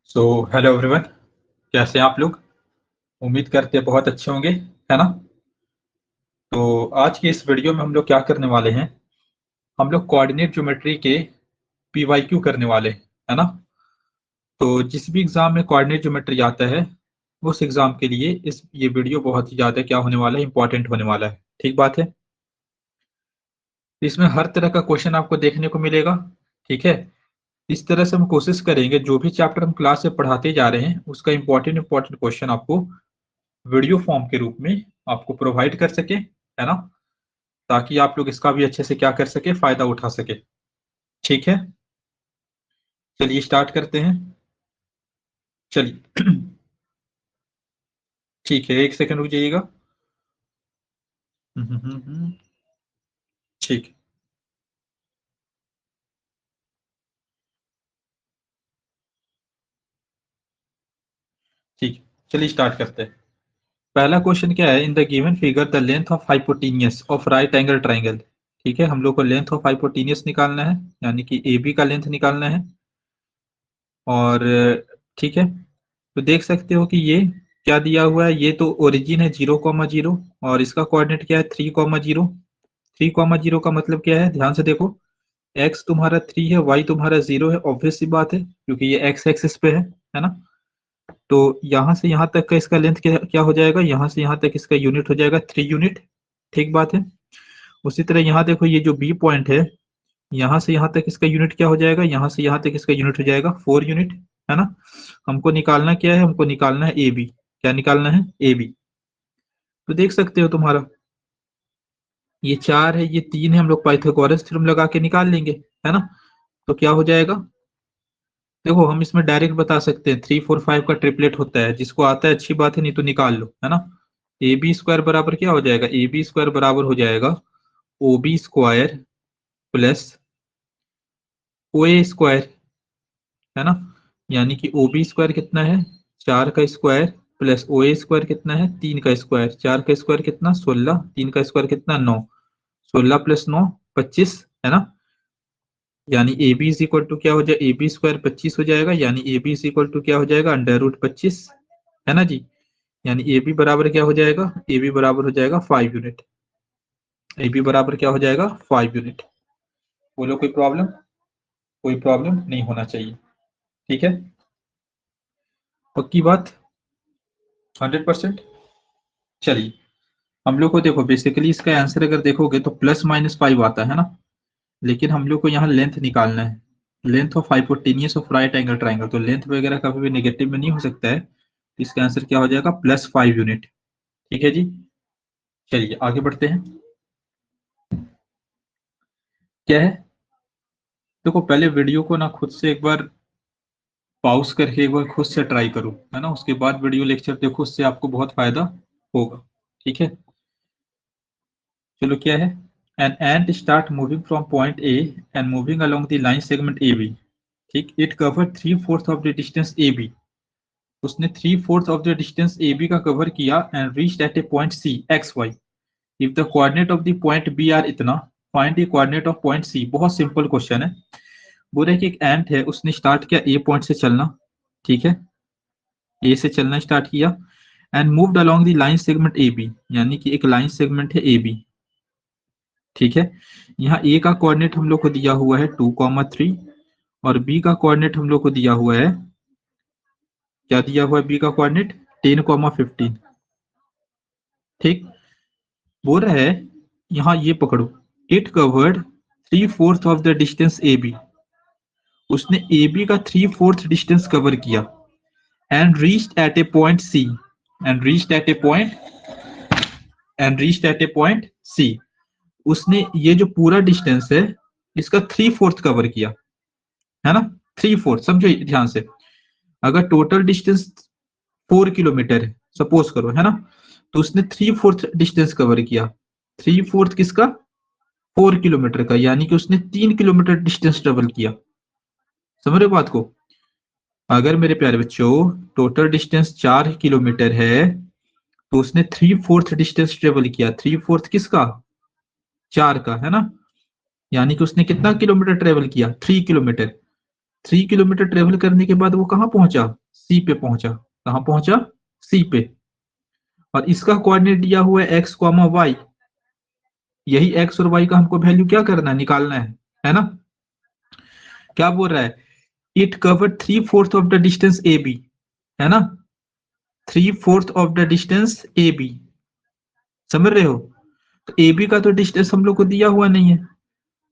So hello everyone, कैसे हैं आप लोग। उम्मीद करते हैं बहुत अच्छे होंगे, है ना। तो आज के इस वीडियो में हम लोग क्या करने वाले हैं, हम लोग कोऑर्डिनेट ज्योमेट्री के पीवाईक्यू करने वाले हैं, है ना। तो जिस भी एग्जाम में कोऑर्डिनेट ज्योमेट्री आता है उस एग्जाम के लिए ये वीडियो बहुत ही ज्यादा क्या होने वाला है, इंपॉर्टेंट होने वाला है। ठीक बात है। इसमें हर तरह का क्वेश्चन आपको देखने को मिलेगा। ठीक है। इस तरह से हम कोशिश करेंगे जो भी चैप्टर हम क्लास से पढ़ाते जा रहे हैं उसका इंपॉर्टेंट इंपॉर्टेंट क्वेश्चन आपको वीडियो फॉर्म के रूप में आपको प्रोवाइड कर सके, है ना, ताकि आप लोग इसका भी अच्छे से क्या कर सके, फायदा उठा सके। ठीक है, चलिए स्टार्ट करते हैं। चलिए ठीक है, एक सेकंड रुक जाइएगा। ठीक है। ठीक है, चलिए स्टार्ट करते हैं। पहला क्वेश्चन क्या है, in the given figure the length of hypotenuse of right angle triangle. ठीक है, हम लोग को लेंथ ऑफ हाइपोटेन्यूज निकालना है, यानी कि ए बी का लेंथ निकालना है। और ठीक है, तो देख सकते हो कि ये क्या दिया हुआ है, ये तो ओरिजिन है 0,0 और इसका कोऑर्डिनेट क्या है 3,0। 3,0 का मतलब क्या है, ध्यान से देखो। एक्स तुम्हारा 3 है, वाई तुम्हारा 0 है, ऑब्वियस सी बात है क्योंकि ये एक्स एक्सिस पे है ना। तो यहाँ से यहाँ तक का इसका लेंथ क्या क्या हो जाएगा, यहाँ से यहाँ तक इसका यूनिट हो जाएगा 3 यूनिट। ठीक बात है। उसी तरह यहाँ देखो, ये जो बी पॉइंट है, यहाँ से यहाँ तक इसका यूनिट क्या हो जाएगा, यहाँ से यहाँ तक इसका यूनिट हो जाएगा 4 यूनिट, है ना। हमको निकालना क्या है, हमको निकालना है ए बी। क्या निकालना है, ए बी। तो देख सकते हो तुम्हारा ये 4 है, ये 3 है, हम लोग पाइथागोरस थ्योरम लगा के निकाल लेंगे, है ना। तो क्या हो जाएगा, देखो हम इसमें डायरेक्ट बता सकते हैं 3 4 5 का ट्रिपलेट होता है, जिसको आता है अच्छी बात है, नहीं तो निकाल लो, है ना। ए बी स्क्वायर बराबर क्या हो जाएगा, ए बी स्क्वायर बराबर हो जाएगा O B square plus O A square, है ना। यानी कि ओ बी स्क्वायर कितना है, 4 का square plus O A square कितना है, 3 का स्क्वायर। 4 का स्क्वायर कितना 16, 3 का स्क्वायर कितना 9, 16 प्लस 9 25, है ना। यानी A B is equal to क्या हो जाए, ए बी स्क्वायर 25 हो जाएगा, यानी A B is equal to क्या हो जाएगा, अंडर रूट 25, है ना जी। यानी ए बी बराबर क्या हो जाएगा, ए बी बराबर हो जाएगा 5 यूनिट। ए बी बराबर क्या हो जाएगा 5 यूनिट। बोलो कोई प्रॉब्लम, कोई प्रॉब्लम नहीं होना चाहिए। ठीक है, पक्की बात, 100%। चलिए, हम लोग को देखो बेसिकली इसका आंसर अगर देखोगे तो +-5 आता है ना, लेकिन हम लोग को यहाँ लेंथ निकालना है, length of hypotenuse of right angle triangle. तो लेंथ वगैरह कभी भी नेगेटिव में नहीं हो सकता है, तो इसका आंसर क्या हो जाएगा +5 यूनिट। ठीक है जी, चलिए आगे बढ़ते हैं। क्या है, देखो पहले वीडियो को ना खुद से एक बार पॉज करके एक बार खुद से ट्राई करो, है ना, उसके बाद वीडियो लेक्चर देखो, उससे आपको बहुत फायदा होगा। ठीक है, चलो क्या है, an ant start moving from point A and moving along the line segment A B. ठीक, it cover 3/4 of the distance A B. उसने 3/4 of the distance A B का कवर किया and reached at a point C X Y. If the coordinate of the point B are इतना, find the coordinate of point C. बहुत simple question है। बोले कि एक एंट है, उसने स्टार्ट किया ए पॉइंट से चलना। ठीक है, ए से चलना स्टार्ट किया and moved along the line segment A B, यानी कि एक लाइन सेगमेंट है ए बी। ठीक है, यहाँ ए का कोऑर्डिनेट हम लोग को दिया हुआ है 2,3 और बी का कोऑर्डिनेट हम लोग को दिया हुआ है, क्या दिया हुआ है बी का कोऑर्डिनेट 10,15। ठीक, बोल रहा है यहाँ ये पकड़ो, it covered 3/4 of the distance A B. उसने ए बी का 3/4 डिस्टेंस कवर किया and reached at a point C, and reached at a point, and reached at a point C. उसने ये जो पूरा डिस्टेंस है इसका 3/4 कवर किया, है ना। 3/4 समझो ध्यान से, अगर टोटल डिस्टेंस 4 किलोमीटर है सपोज करो, है ना, तो उसने 3/4 डिस्टेंस कवर किया। 3/4 किसका, 4 किलोमीटर का, यानी कि उसने 3 किलोमीटर डिस्टेंस ट्रेवल किया। समझ रहे हो बात को। अगर मेरे प्यारे बच्चों टोटल डिस्टेंस 4 किलोमीटर है तो उसने 3/4 डिस्टेंस ट्रेवल किया। 3/4 किसका, 4 का, है ना। यानी कि उसने कितना किलोमीटर ट्रेवल किया, 3 किलोमीटर। 3 किलोमीटर ट्रेवल करने के बाद वो कहाँ पहुंचा? सी पे पहुंचा। कहाँ पहुंचा? सी पे। और इसका कोऑर्डिनेट दिया हुआ है एक्स कॉमा वाई। यही एक्स और वाई का हमको वैल्यू क्या करना है? निकालना है ना? क्या बोल रहा है? It cover 3/4 of the distance A B, है ना? 3/4 of the distance A B, समझ रहे हो? तो ए बी का तो डिस्टेंस हम लोग को दिया हुआ नहीं है,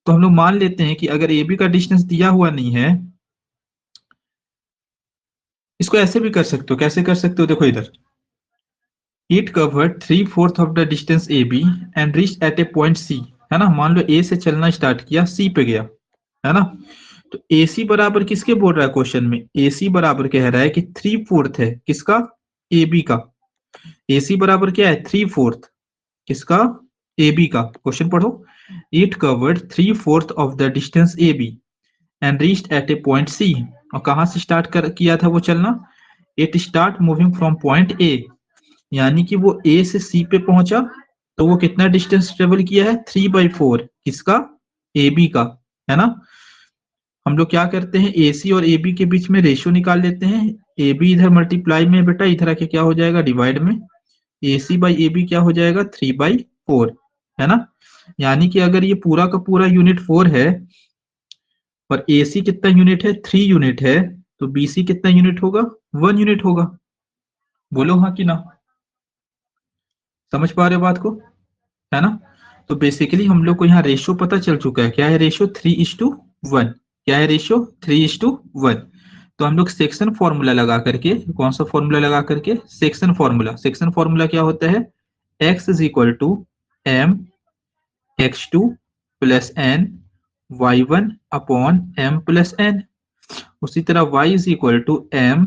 तो हम लोग मान लेते हैं कि अगर ए बी का डिस्टेंस दिया हुआ नहीं है, इसको ऐसे भी कर सकते हो। कैसे कर सकते हो? देखो इधर, it covered 3/4 of the distance A B and reach at a point C, है ना? मान लो ए से चलना स्टार्ट किया, सी पे गया, है ना? तो ए सी बराबर किसके बोल रहा है क्वेश्चन में? ए सी बराबर कह रहा है कि 3/4 है किसका? ए बी का। ए सी बराबर क्या है? 3/4 किसका? ए बी का। क्वेश्चन पढ़ो। It covered 3/4 of the distance A B and reached at a point C. और कहां से स्टार्ट कर किया था वो चलना? It start moving from point A, यानी कि वो ए से सी पे पहुंचा, तो वो कितना डिस्टेंस ट्रेवल किया है? 3/4 किसका? ए बी का, है ना? हम लोग क्या करते हैं, ए सी और ए बी के बीच में रेशियो निकाल लेते हैं। ए बी इधर मल्टीप्लाई में बेटा इधर आके क्या हो जाएगा? डिवाइड में। ए सी बाई ए बी क्या हो जाएगा? 3/4, है ना? यानी कि अगर ये पूरा का पूरा यूनिट 4 है और ए सी कितना यूनिट है? 3 यूनिट है, तो बी सी कितना यूनिट होगा? 1 यूनिट होगा। बोलो हाँ कि ना? समझ पा रहे हो बात को, है ना? तो बेसिकली हम लोग को यहाँ रेशियो पता चल चुका है। क्या है रेशियो? 3:1। क्या है रेशियो? 3:1। तो हम लोग सेक्शन फॉर्मूला लगा करके, कौन सा फॉर्मूला लगा करके? Section formula. सेक्शन फॉर्मूला क्या होता है? x is equal to m x2 plus n y1 upon m plus n। उसी तरह y is equal to m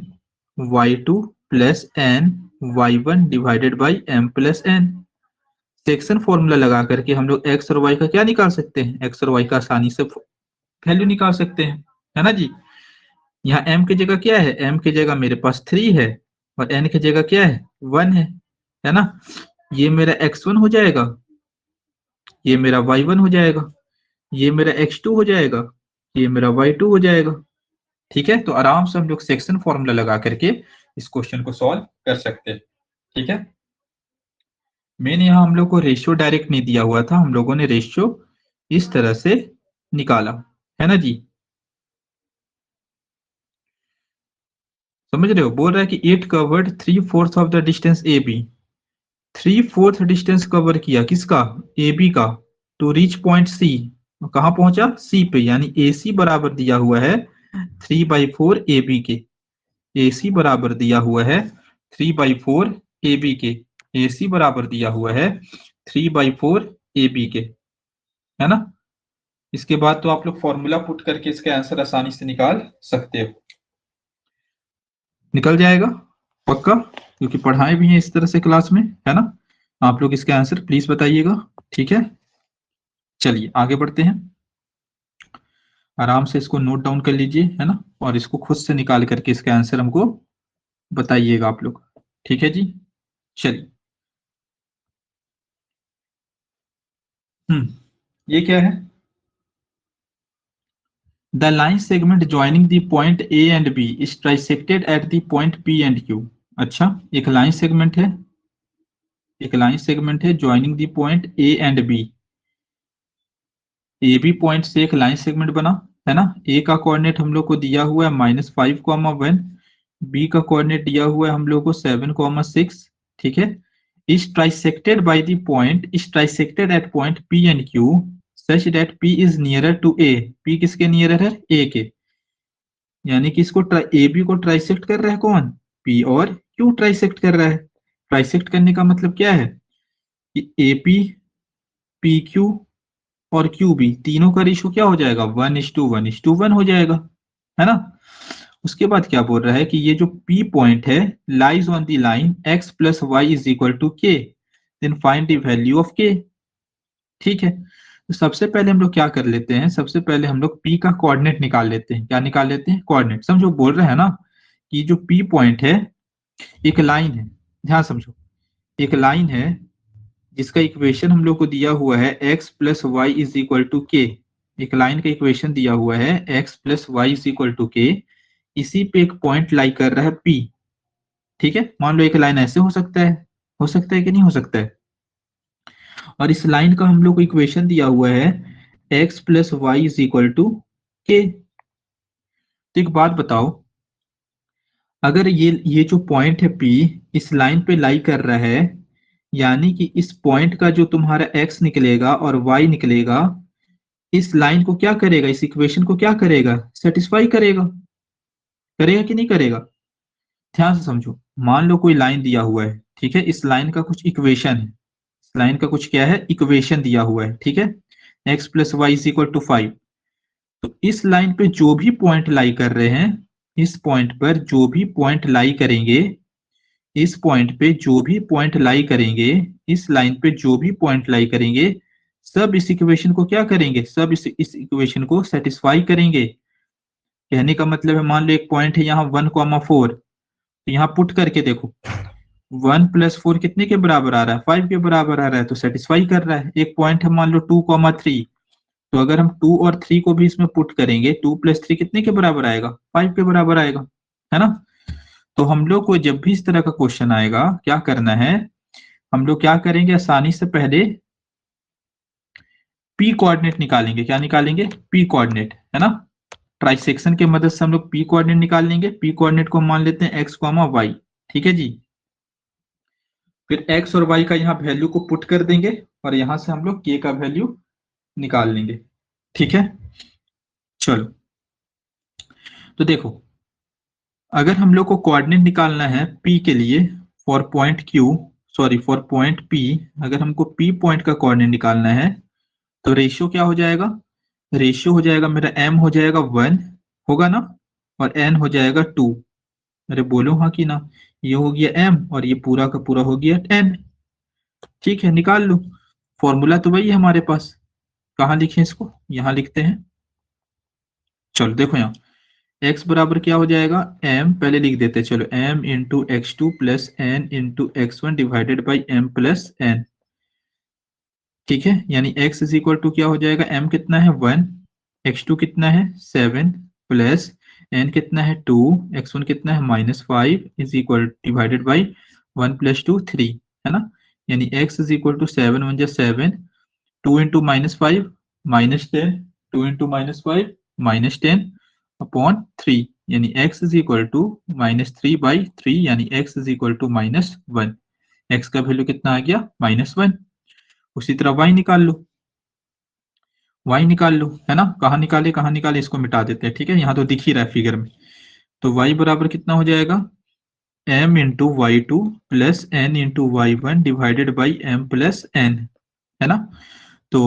y2 plus n y1 divided by m plus n। Section formula लगा करके हम लोग x और y का क्या निकाल सकते हैं? x और y का आसानी से वैल्यू निकाल सकते हैं, है ना जी? यहाँ m की जगह क्या है? m की जगह मेरे पास 3 है और n की जगह क्या है? 1 है ना? ये मेरा x1 हो जाएगा, ये मेरा y1 हो जाएगा, ये मेरा x2 हो जाएगा, ये मेरा y2 हो जाएगा। ठीक है, तो आराम से हम लोग सेक्शन फॉर्मूला लगा करके इस क्वेश्चन को सॉल्व कर सकते हैं। ठीक है, मेन यहाँ हम लोग को रेशियो डायरेक्ट नहीं दिया हुआ था, हम लोगों ने रेशियो इस तरह से निकाला, है ना जी? समझ रहे हो? बोल रहा है कि it covered 3/4 of the distance A B. 3/4 distance cover किया किसका? ए बी का, टू रीच पॉइंट सी। कहां पहुंचा? सी पे। यानी ए सी बराबर दिया हुआ है 3/4 ए बी के। ए सी बराबर दिया हुआ है 3/4 ए बी के। ए सी बराबर दिया हुआ है 3/4 ए बी के, है ना? इसके बाद तो आप लोग फॉर्मूला पुट करके इसके आंसर आसानी से निकाल सकते हो। निकल जाएगा पक्का, क्योंकि पढ़ाए भी हैं इस तरह से क्लास में, है ना? आप लोग इसके आंसर प्लीज बताइएगा। ठीक है, चलिए आगे बढ़ते हैं। आराम से इसको नोट डाउन कर लीजिए, है ना? और इसको खुद से निकाल करके इसका आंसर हमको बताइएगा आप लोग। ठीक है जी, चलिए। ये क्या है? The line segment joining the point A and B is trisected at the point P and Q. अच्छा, एक लाइन सेगमेंट है, एक लाइन सेगमेंट है joining the point A and B. A B point से एक लाइन सेगमेंट बना, है ना? ए का कोऑर्डिनेट हम लोग को दिया हुआ है -5, 1। बी का कोऑर्डिनेट दिया हुआ है हम लोग को 7, 6। ठीक है, is trisected by the point is trisected at point P and Q such that P is nearer to A। P किसके नियरर है? A के। यानी कि इसको ए बी को ट्राइसेक्ट कर रहा है कौन? P, और Q ट्राइसेक्ट कर रहा है। ट्राइसेक्ट करने का मतलब क्या है कि ए पी, पी क्यू और क्यू बी तीनों का रेशियो क्या हो जाएगा? 1:1:1 हो जाएगा, है ना? उसके बाद क्या बोल रहा है कि ये जो P पॉइंट है lies on the line x plus Y is equal to K, then find the value of K. ठीक है, तो सबसे पहले हम लोग क्या कर लेते हैं? सबसे पहले हम लोग P का कोऑर्डिनेट निकाल लेते हैं। क्या निकाल लेते हैं? कोऑर्डिनेट। समझो, बोल रहे हैं ना कि जो P पॉइंट है एक लाइन है, ध्यान समझो, एक लाइन है जिसका इक्वेशन हम लोग को दिया हुआ है x plus Y is equal to K. एक लाइन का इक्वेशन दिया हुआ है x plus Y is equal to K, इसी पे एक पॉइंट लाई कर रहा है P, ठीक है। मान लो एक लाइन ऐसे हो सकता है कि नहीं हो सकता है। और इस लाइन का हम लोग को इक्वेशन दिया हुआ है x plus Y is equal to K. तो एक बात बताओ, अगर ये जो पॉइंट है P इस लाइन पे लाई कर रहा है, यानी कि इस पॉइंट का जो तुम्हारा x निकलेगा और y निकलेगा, इस लाइन को क्या करेगा, इस इक्वेशन को क्या करेगा, सेटिस्फाई करेगा। करेगा कि नहीं करेगा? ध्यान से समझो। मान लो कोई लाइन दिया हुआ है, ठीक है, इस लाइन का कुछ इक्वेशन है, इस लाइन का कुछ क्या है, इक्वेशन दिया हुआ है, ठीक है। x plus Y is equal to 5। तो इस लाइन पे जो भी पॉइंट लाई कर रहे हैं, इस पॉइंट पर जो भी पॉइंट लाई करेंगे, इस पॉइंट पे जो भी पॉइंट लाई करेंगे, इस लाइन पे जो भी पॉइंट लाई करेंगे, सब इस इक्वेशन को क्या करेंगे, सब इस इक्वेशन को सेटिस्फाई करेंगे। कहने का मतलब है, मान लो एक पॉइंट है यहाँ 1,4, तो यहाँ पुट करके देखो, 1 + 4 कितने के बराबर आ रहा है, 5 के बराबर आ रहा है, तो सेटिस्फाई कर रहा है। एक पॉइंट है मान लो 2,3, तो अगर हम 2 और 3 को भी इसमें पुट करेंगे, 2 + 3 कितने के बराबर आएगा, 5 के बराबर आएगा, है ना। तो हम लोग को जब भी इस तरह का क्वेश्चन आएगा, क्या करना है, हम लोग क्या करेंगे, आसानी से पहले पी कोऑर्डिनेट निकालेंगे। क्या निकालेंगे, पी कोऑर्डिनेट, है ना। ट्राइसेक्शन की मदद से हम लोग पी कोऑर्डिनेट निकाल लेंगे। पी कोऑर्डिनेट को मान लेते हैं x, y, ठीक है जी। फिर x और y का यहाँ वैल्यू को पुट कर देंगे और यहाँ से हम लोग k का वैल्यू निकाल लेंगे, ठीक है। चलो, तो देखो, अगर हम लोग को कोऑर्डिनेट निकालना है p के लिए, for point q, sorry for point p, अगर हमको p पॉइंट का कोऑर्डिनेट निकालना है, तो रेशियो क्या हो जाएगा, रेशियो हो जाएगा मेरा m हो जाएगा 1, होगा ना, और n हो जाएगा 2। अरे बोलो हाँ कि ना, ये हो गया m और ये पूरा का पूरा हो गया n। ठीक है, निकाल लो। फॉर्मूला तो वही है हमारे पास। कहाँ लिखें इसको, यहाँ लिखते हैं। चलो देखो, यहाँ x बराबर क्या हो जाएगा, m पहले लिख देते हैं, चलो m into x2 plus n into x1 divided by m plus n, ठीक है। यानी x इज इक्वल टू क्या हो जाएगा, m कितना है 1, x2 कितना है 7, प्लस n कितना है 2, x1 कितना है -5, इज इक्वल डिवाइडेड बाई 1 + 2 3, है ना। यानी x is equal to 7 × 1 = 7, 2 into -5 -10, 2 into -5 -10 upon 3, यानी x इज इक्वल टू -3/3, यानी x is equal to -1। x का वैल्यू कितना आ गया, -1। उसी तरह y निकाल लो, y निकाल लो, है ना। कहाँ निकाले, इसको मिटा देते हैं, ठीक है, यहाँ तो दिख ही रहा है फिगर में। तो y बराबर कितना हो जाएगा, m into y2 plus n into y1 divided by m plus n, है ना। तो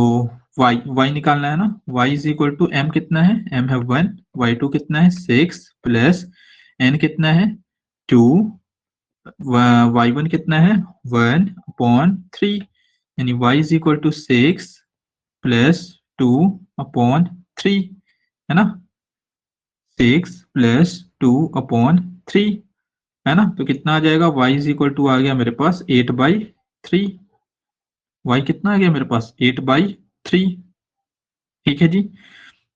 y निकालना है ना, y is equal to m कितना है, m है 1, y2 कितना है 6, प्लस n कितना है 2, y1 कितना है 1 अपॉन 3, यानी y is equal to 6 plus 2 upon 3, है ना, 6 प्लस 2 अपॉन 3, है ना। तो कितना आ जाएगा, y इज इक्वल टू आ गया मेरे पास 8/3, y कितना आ गया मेरे पास 8/3, ठीक है जी।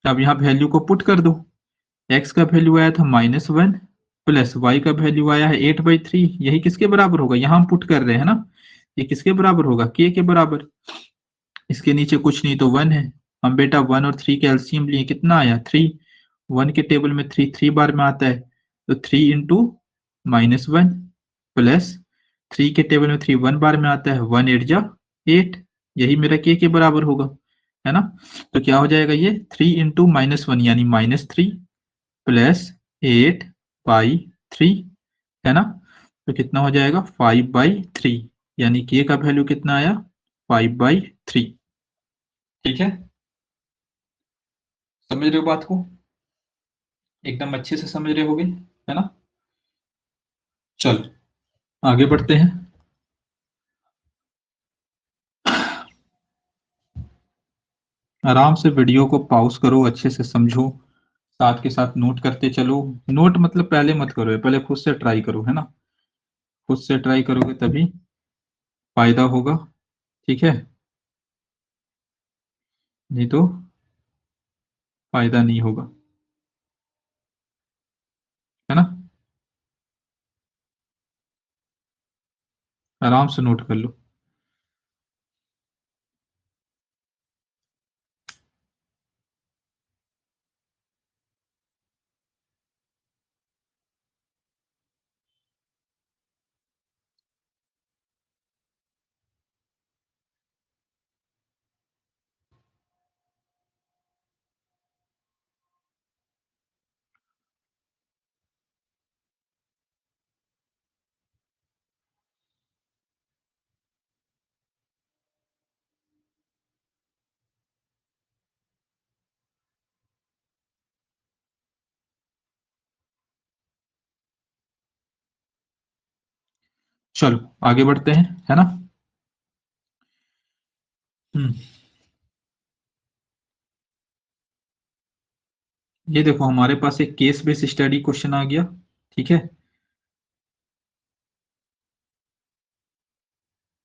अब यहाँ वैल्यू को पुट कर दो, x का वैल्यू आया था -1 प्लस y का वैल्यू आया है 8/3, यही किसके बराबर होगा, यहाँ हम पुट कर रहे हैं ना, ये किसके बराबर होगा, k के बराबर। इसके नीचे कुछ नहीं तो 1 है, हम बेटा 1 और 3 के एलसीएम लिए, कितना आया 3, 1 के टेबल में 3 3 बार में आता है, तो 3 इंटू -1 प्लस 3 के टेबल में 3 1 बार में आता है, 1 8 जा 8, यही मेरा k के बराबर होगा, है ना। तो क्या हो जाएगा ये 3 इंटू -1 यानी -3 प्लस 8/3, है ना। तो कितना हो जाएगा 5/3, यानी k का वैल्यू कितना आया 5/3, ठीक है। समझ रहे हो बात को, एकदम अच्छे से समझ रहे होगे, है ना। चलो आगे बढ़ते हैं। आराम से वीडियो को पॉज करो, अच्छे से समझो, साथ के साथ नोट करते चलो। नोट मतलब पहले मत करो, पहले खुद से ट्राई करो, है ना। खुद से ट्राई करोगे तभी फायदा होगा, ठीक है, नहीं तो फायदा नहीं होगा, है ना। आराम से नोट कर लो। चलो आगे बढ़ते हैं, है ना। हम्म, ये देखो हमारे पास एक केस बेस्ड स्टडी क्वेश्चन आ गया, ठीक है।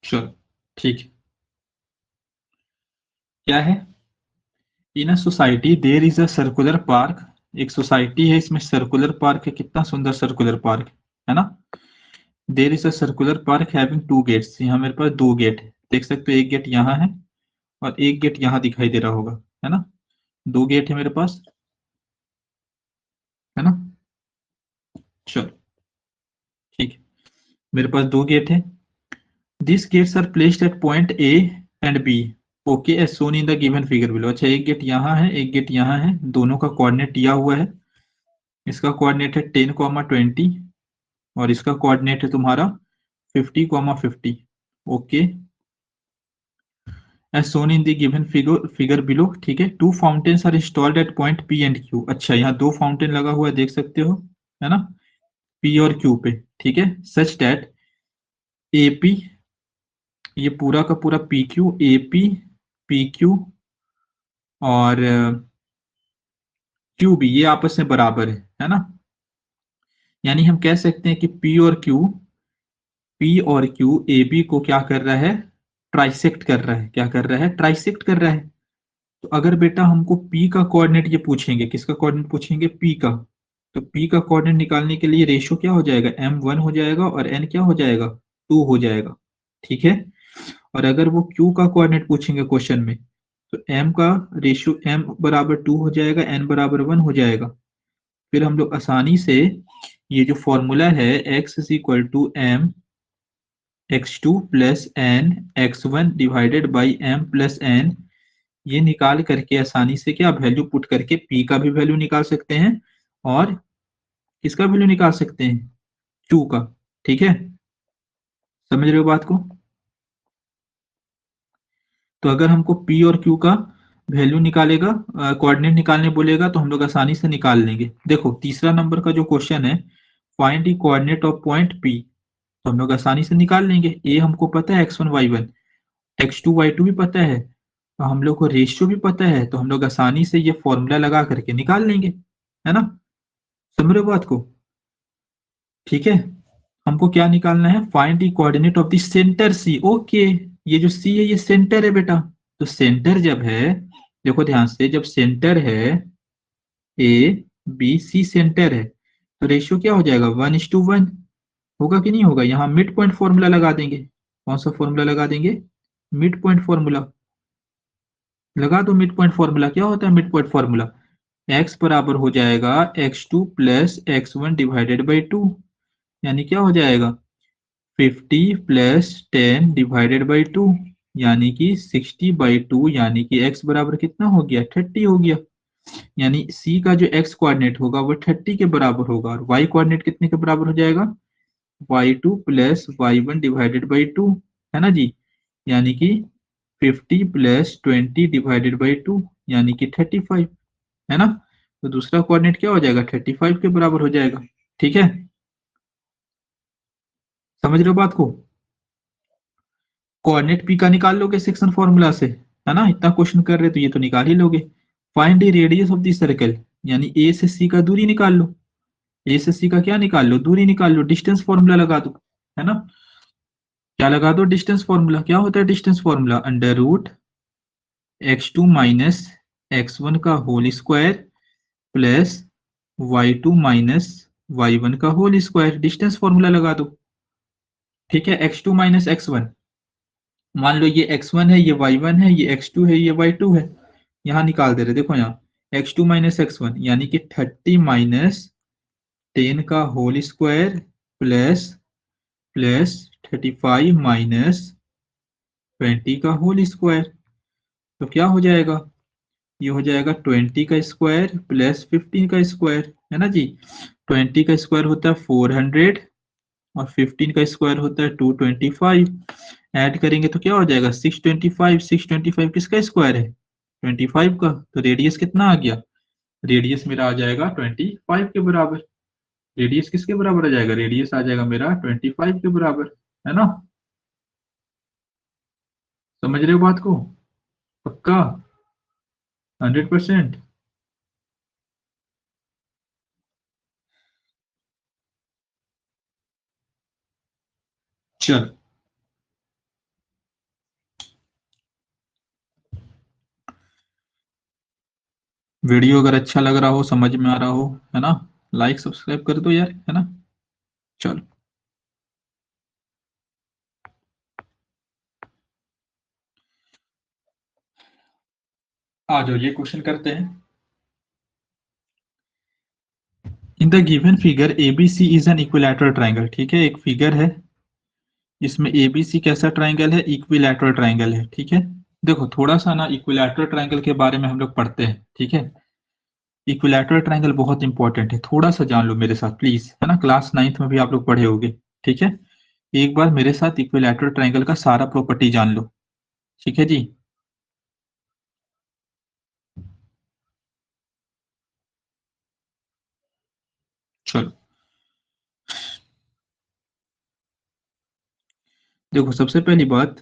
चलो ठीक है। क्या है, in a society there is a circular park. एक सोसाइटी है, इसमें सर्कुलर पार्क है, कितना सुंदर सर्कुलर पार्क है ना। There is a circular park having two gates, यहाँ मेरे पास दो गेट है, देख सकते हो, एक गेट यहाँ है और एक गेट यहाँ दिखाई दे रहा होगा, है ना। दो गेट है मेरे पास, है ना। चलो ठीक है, मेरे पास दो गेट है। This gates are placed at point A and B, okay as shown in the given figure below. अच्छा, एक गेट यहाँ है, एक गेट यहाँ है, दोनों का कोऑर्डिनेट दिया हुआ है। इसका कोऑर्डिनेट है 10, 20 और इसका कोऑर्डिनेट है तुम्हारा 50, 50। Okay, as shown in the given figure below, ठीक है। Two fountains are installed at point P and Q. अच्छा, यहाँ दो फाउंटेन लगा हुआ है, देख सकते हो, है ना, पी और क्यू पे, ठीक है। सच दैट ए पी, ये पूरा का पूरा P Q, A P, P Q और क्यू बी, ये आपस में बराबर है ना। यानी हम कह सकते हैं कि पी और क्यू ए बी को क्या कर रहा है, ट्राइसेक्ट कर रहा है। क्या कर रहा है, ट्राइसेक्ट कर रहा है। तो अगर बेटा हमको पी का कोऑर्डिनेट ये पूछेंगे, किसका कोऑर्डिनेट पूछेंगे, पी का, तो पी का कोऑर्डिनेट निकालने के लिए रेशियो क्या हो जाएगा, m1 हो जाएगा और n क्या हो जाएगा, 2 हो जाएगा, ठीक है। और अगर वो क्यू का कोऑर्डिनेट पूछेंगे क्वेश्चन में, तो m का रेशियो m बराबर 2 हो जाएगा, n बराबर 1 हो जाएगा। फिर हम लोग आसानी से ये जो फॉर्मूला है x is equal to m x2 plus n x1 divided by m plus n, ये निकाल करके आसानी से क्या वैल्यू पुट करके p का भी वैल्यू निकाल सकते हैं और किसका वैल्यू निकाल सकते हैं, q का, ठीक है। समझ रहे हो बात को। तो अगर हमको p और q का वैल्यू निकालेगा, कोऑर्डिनेट निकालने बोलेगा, तो हम लोग आसानी से निकाल लेंगे। देखो तीसरा नंबर का जो क्वेश्चन है, find the coordinate of point p, तो हम लोग आसानी से निकाल लेंगे। a हमको पता है x1 y1, x2 y2 भी पता है, तो हम लोग को रेशियो भी पता है, तो हम लोग आसानी से ये फॉर्मूला लगा करके निकाल लेंगे, है ना। समझ रहे हो बात को, ठीक है। हमको क्या निकालना है, find the coordinate of the centre C. Okay, ये जो सी है ये सेंटर है बेटा। तो सेंटर जब है, देखो ध्यान से, जब सेंटर है ए बी सी सेंटर है, तो रेशियो क्या हो जाएगा, 1:1, होगा कि नहीं होगा। यहाँ मिड पॉइंट फॉर्मूला लगा देंगे। कौन सा फॉर्मूला लगा देंगे, मिड पॉइंट फॉर्मूला लगा दो। मिड पॉइंट फॉर्मूला क्या होता है, मिड पॉइंट फॉर्मूला, x बराबर हो जाएगा x2 plus x1 divided by 2, यानी क्या हो जाएगा 50 प्लस 10 डिवाइडेड बाई 2, यानी कि 60/2, यानी कि x बराबर कितना हो गया, 30 हो गया। यानी c का जो x कोऑर्डिनेट होगा वो 30 के बराबर होगा और y कोऑर्डिनेट कितने के बराबर हो जाएगा, y2 plus y1 divided by 2, है ना जी। यानी कि 50 प्लस 20 डिवाइडेड बाई 2, यानी कि 35, है ना। तो दूसरा कोऑर्डिनेट क्या हो जाएगा, 35 के बराबर हो जाएगा, ठीक है। समझ रहे हो बात को। कोऑर्डिनेट पी का निकाल लोगे सेक्शन फॉर्मूला से, है ना, इतना क्वेश्चन कर रहे तो ये तो निकाल ही लोगे। Find the radius of the circle, यानी ए से सी का दूरी निकाल लो। ए से सी का क्या निकाल लो, दूरी निकाल लो, डिस्टेंस फॉर्मूला लगा दो, है ना। क्या लगा दो, डिस्टेंस फॉर्मूला। क्या होता है distance formula, under root x2 minus x1 का whole square plus y2 minus y1 का होल स्क्वायर, डिस्टेंस फॉर्मूला लगा दो। ठीक है, x2 माइनस x1, मान लो ये x1 है, ये y1 है, ये x2 है, ये y2 है, यहाँ निकाल दे रहे, देखो यहाँ x2 माइनस x1 यानी कि 30 माइनस 10 का whole square plus plus 35 minus 20 का होल स्क्वायर, तो क्या हो जाएगा, ये हो जाएगा 20 का स्क्वायर प्लस 15 का स्क्वायर, है ना जी। 20 का स्क्वायर होता है 400 और 15 का स्क्वायर होता है 225, ऐड करेंगे तो क्या हो जाएगा 625, 625 किसका स्क्वायर है 25 का, तो रेडियस कितना आ गया, रेडियस मेरा आ जाएगा 25 के बराबर। रेडियस किसके बराबर आ जाएगा, रेडियस आ जाएगा मेरा 25 के बराबर, है ना। समझ रहे हो बात को, पक्का 100%। चल, वीडियो अगर अच्छा लग रहा हो, समझ में आ रहा हो, है ना, लाइक सब्सक्राइब कर दो यार, है ना। चलो आ जाओ, ये क्वेश्चन करते हैं। इन the given figure ABC is an equilateral triangle, ठीक है, एक फिगर है, इसमें एबीसी कैसा ट्राइंगल है, इक्विलैटरल ट्राइंगल है, ठीक है। देखो थोड़ा सा ना इक्विलैटरल ट्राइंगल के बारे में हम लोग पढ़ते हैं, ठीक है। इक्विलैटरल ट्राइंगल बहुत इंपॉर्टेंट है, थोड़ा सा जान लो मेरे साथ प्लीज, है ना, क्लास 9th में भी आप लोग पढ़े होंगे, ठीक है। एक बार मेरे साथ इक्विलैटरल ट्राइंगल का सारा प्रॉपर्टी जान लो, ठीक है जी। चलो देखो, सबसे पहली बात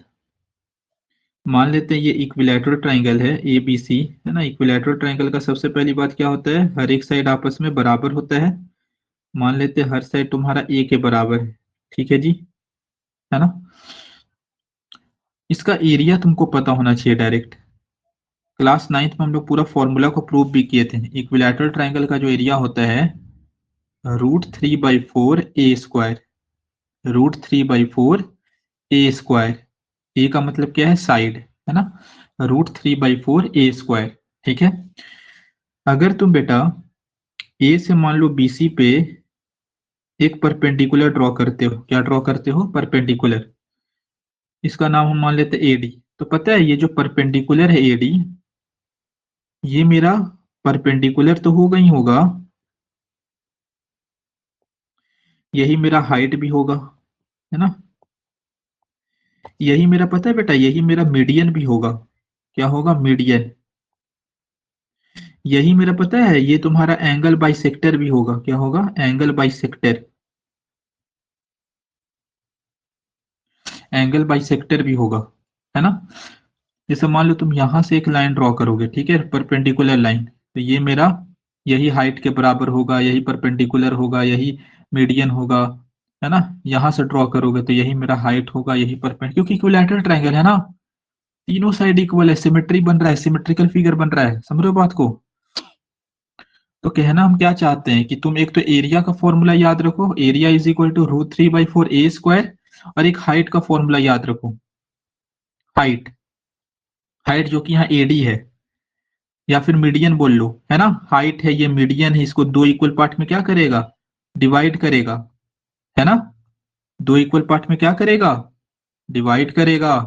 मान लेते हैं ये इक्विलैटरल ट्राइंगल है ए बी सी, है ना। इक्विलैटरल ट्राइंगल का सबसे पहली बात क्या होता है, हर एक साइड आपस में बराबर होता है। मान लेते हैं हर साइड तुम्हारा ए के बराबर है, ठीक है जी, है ना। इसका एरिया तुमको पता होना चाहिए डायरेक्ट, क्लास 9th में हम लोग पूरा फॉर्मूला को प्रूव भी किए थे। इक्विलैटरल ट्राइंगल का जो एरिया होता है √3/4 ए स्क्वायर, √3/4 ए स्क्वायर, ए का मतलब क्या है साइड, है ना, √3/4 ए स्क्वायर, ठीक है। अगर तुम बेटा ए से मान लो बीसी पे एक परपेंडिकुलर ड्रॉ करते हो, क्या ड्रॉ करते हो, परपेंडिकुलर, इसका नाम हम मान लेते हैं एडी। तो पता है ये जो परपेंडिकुलर है एडी, ये मेरा परपेंडिकुलर तो होगा ही होगा, यही मेरा हाइट भी होगा, है ना। यही मेरा पता है बेटा, यही मेरा मीडियन भी होगा, क्या होगा, मीडियन। यही मेरा पता है, ये तुम्हारा एंगल बाइसेक्टर भी होगा, क्या होगा, एंगल बाइसेक्टर, एंगल बाइसेक्टर भी होगा, है ना। जैसे मान लो तुम यहां से एक लाइन ड्रॉ करोगे, ठीक है, परपेंडिकुलर लाइन, तो ये मेरा यही हाइट के बराबर होगा, यही परपेंडिकुलर होगा, यही मीडियन होगा, है ना। यहां से ड्रॉ करोगे तो यही मेरा हाइट होगा, यही परपेंडिकुलर, क्योंकि इक्विलैटरल ट्रायंगल है ना, तीनों साइड इक्वल है, सिमेट्री बन रहा है, सिमेट्रिकल फिगर बन रहा है, समझ रहे हो बात को। तो कहना हम क्या चाहते हैं कि तुम एक तो एरिया का फॉर्मूला याद रखो, area is equal to √3/4 a square, और एक हाइट का फॉर्मूला याद रखो, हाइट, हाइट जो कि यहाँ एडी है, या फिर मीडियन बोल लो, है ना। हाइट है, ये मीडियन है, इसको दो इक्वल पार्ट में क्या करेगा, डिवाइड करेगा, है ना। दो इक्वल पार्ट में क्या करेगा, डिवाइड करेगा।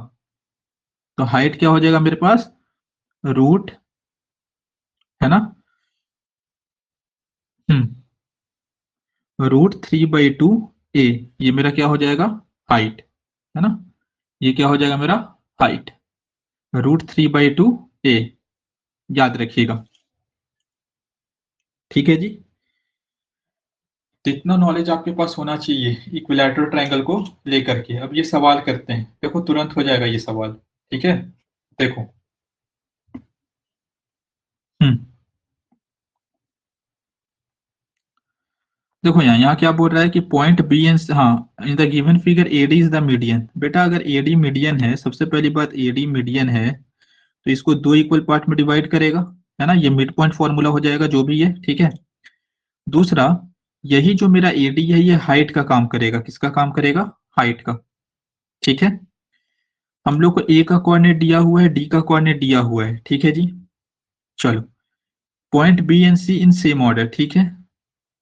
तो हाइट क्या हो जाएगा मेरे पास, रूट, है ना, √3/2 ए, ये मेरा क्या हो जाएगा, हाइट, है ना, ये क्या हो जाएगा मेरा हाइट, √3/2 ए, याद रखिएगा, ठीक है जी। तो इतना नॉलेज आपके पास होना चाहिए इक्विलैटरल ट्रायंगल को लेकर के। अब ये सवाल करते हैं, देखो तुरंत हो जाएगा ये सवाल, ठीक है। देखो, हम्म देखो यहाँ यहाँ क्या बोल रहा है कि पॉइंट बी एन, हाँ, in the given figure AD is the median. बेटा अगर एडी मीडियन है, सबसे पहली बात एडी मीडियन है, तो इसको दो इक्वल पार्ट में डिवाइड करेगा, है ना, ये मिड पॉइंट फॉर्मूला हो जाएगा जो भी है, ठीक है। दूसरा, यही जो मेरा AD है ये हाइट का काम करेगा, किसका काम करेगा, हाइट का, ठीक है। हम लोग को A का कोऑर्डिनेट दिया हुआ है, D का कोऑर्डिनेट दिया हुआ है, ठीक है जी। चलो, point B and C in same order, ठीक है,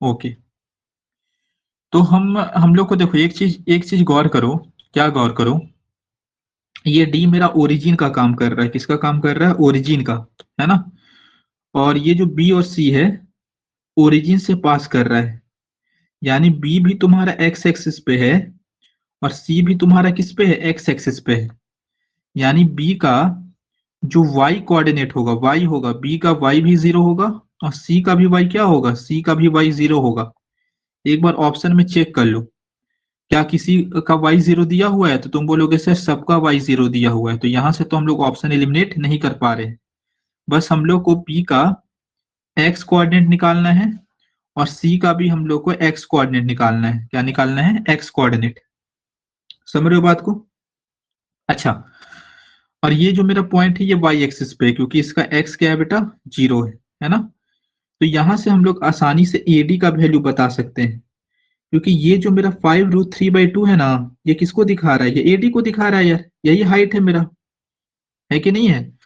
ओके। तो हम लोग को देखो एक चीज गौर करो, क्या गौर करो, ये D मेरा ओरिजिन का काम कर रहा है, किसका काम कर रहा है, ओरिजिन का, है ना। और ये जो B और C है ओरिजिन से पास कर रहा है, यानी B भी तुम्हारा x एक्सिस पे है और C भी तुम्हारा किस पे है, x एक्सिस पे है। यानी B का जो y कोऑर्डिनेट होगा, y होगा, B का y भी 0 होगा और C का भी y क्या होगा, C का भी y 0 होगा। एक बार ऑप्शन में चेक कर लो, क्या किसी का y 0 दिया हुआ है, तो तुम बोलोगे सर सबका y 0 दिया हुआ है, तो यहां से तो हम लोग ऑप्शन एलिमिनेट नहीं कर पा रहे। बस हम लोग को B का x कोऑर्डिनेट निकालना है और C का भी हम लोग को x कोऑर्डिनेट निकालना है। क्या निकालना है, x कोऑर्डिनेट। समझ रहे हो बात को? अच्छा, और ये जो मेरा पॉइंट है ये y एक्सिस पे है, क्योंकि इसका x क्या है बेटा, 0 है ना। तो यहां से हम लोग आसानी से AD का वैल्यू बता सकते हैं, क्योंकि ये जो मेरा 5√3/2 है ना, ये किसको दिखा रहा है, ये AD को दिखा रहा है यार, यही हाइट है मेरा, है कि नहीं है।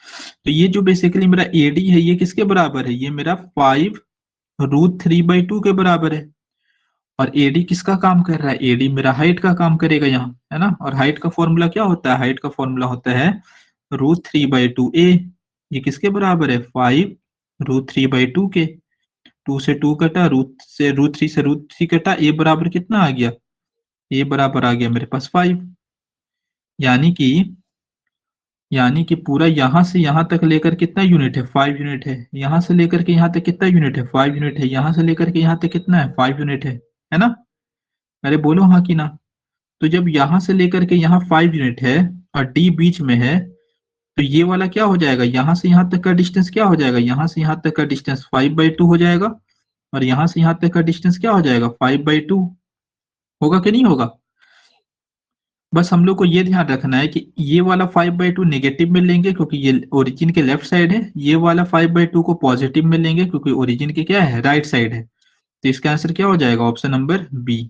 तो ये जो बेसिकली मेरा AD है ये किसके बराबर है, ये मेरा 5√3/2 के बराबर है। और AD किसका काम कर रहा है, AD मेरा हाइट का काम करेगा यहाँ, है ना। और हाइट का फॉर्मूला क्या होता है, हाइट का फॉर्मूला होता है √3/2a। ये किसके बराबर है, 5√3/2 के। 2 से 2 कटा, √3 से √3 कटा, a बराबर कितना आ गया, a बराबर आ गया मेरे पास 5। यानी कि पूरा यहां से यहां तक लेकर कितना यूनिट है, 5 यूनिट है। यहां से लेकर के यहां तक कितना यूनिट है, 5 यूनिट है। यहां से लेकर के यहां तक कितना है, 5 यूनिट है ना। अरे बोलो हाँ कि ना। तो जब यहां से लेकर के यहाँ 5 यूनिट है और D बीच में है, तो ये वाला क्या हो जाएगा, यहां से यहां तक का डिस्टेंस क्या हो जाएगा, यहां से यहां तक का डिस्टेंस 5/2 हो जाएगा। और यहां से यहां तक का डिस्टेंस क्या हो जाएगा, 5/2। होगा कि नहीं होगा। बस हम लोग को ये ध्यान रखना है कि ये वाला 5/2 नेगेटिव में लेंगे क्योंकि ये ओरिजिन के लेफ्ट साइड है, ये वाला 5/2 को पॉजिटिव में लेंगे क्योंकि ओरिजिन के क्या है, राइट साइड है। तो इसका आंसर क्या हो जाएगा, ऑप्शन नंबर बी।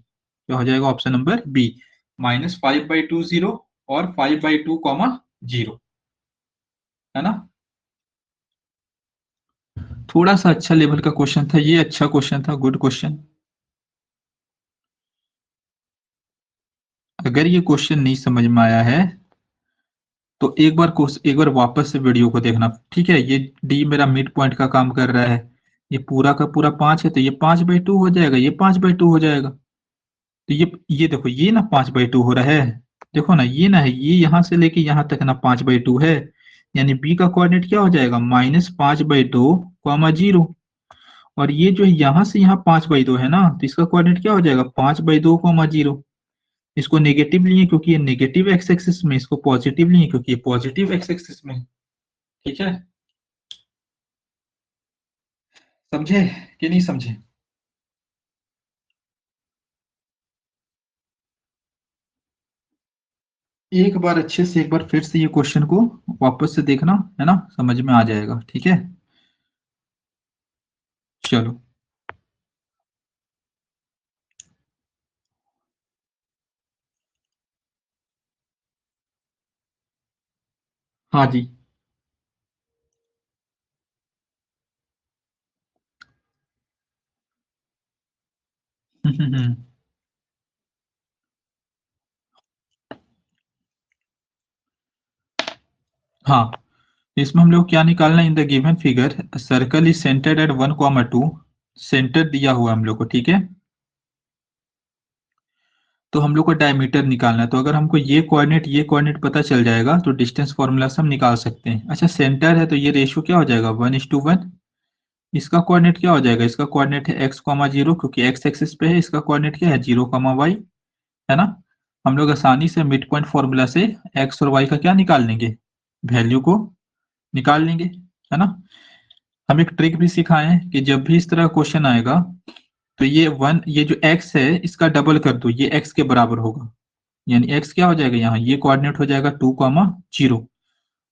क्या हो जाएगा, ऑप्शन नंबर बी, -5/2 0 और 5/2 कॉमा 0, है ना। थोड़ा सा अच्छा लेवल का क्वेश्चन था ये, अच्छा क्वेश्चन था, गुड क्वेश्चन। अगर ये क्वेश्चन नहीं समझ में आया है तो एक बार वापस से वीडियो को देखना, ठीक है। ये डी मेरा मिड पॉइंट का काम कर रहा है, ये पूरा का पूरा 5 है, तो ये 5/2 हो जाएगा, ये 5/2 हो जाएगा। तो ये देखो, ये ना 5/2 हो रहा है, देखो ना, ये ना है, ये यहाँ से लेके यहाँ तक ना 5/2 है। यानी बी का कोऑर्डिनेट क्या हो जाएगा, -5/2, 0। और ये जो है यहाँ से यहाँ 5/2 है ना, तो इसका कोऑर्डिनेट क्या हो जाएगा, 5/2, 0। इसको नेगेटिव लिए क्योंकि ये नेगेटिव एक्स एक्सिस में, इसको पॉजिटिव लिए क्योंकि ये पॉजिटिव एक्स एक्सिस में, ठीक है। समझे कि नहीं समझे। एक बार अच्छे से, एक बार फिर से ये क्वेश्चन को वापस से देखना, है ना, समझ में आ जाएगा, ठीक है। चलो, हाँ जी। हाँ, इसमें हम लोग क्या निकालना है, in the given figure circle is centred at 1, 2, centre दिया हुआ हम लोग को, ठीक है। तो हम लोग को डायमीटर निकालना है, तो अगर हमको ये कोऑर्डिनेट पता चल जाएगा तो डिस्टेंस फॉर्मूला से हम निकाल सकते हैं। अच्छा, सेंटर है तो ये रेशियो क्या हो जाएगा, 1:1। इसका कोऑर्डिनेट क्या हो जाएगा, इसका कोऑर्डिनेट है x, 0, क्योंकि x एक्सिस पे है। इसका कोऑर्डिनेट क्या है, 0, है ना। हम लोग आसानी से मिड पॉइंट फॉर्मूला से x और y का क्या निकाल लेंगे, वैल्यू को निकाल लेंगे, है ना। हम एक ट्रिक भी सिखाए हैं कि जब भी इस तरह क्वेश्चन आएगा तो ये जो x है इसका डबल कर दो, ये x के बराबर होगा। यानी x क्या हो जाएगा, यहाँ ये कोऑर्डिनेट हो जाएगा 2, 0।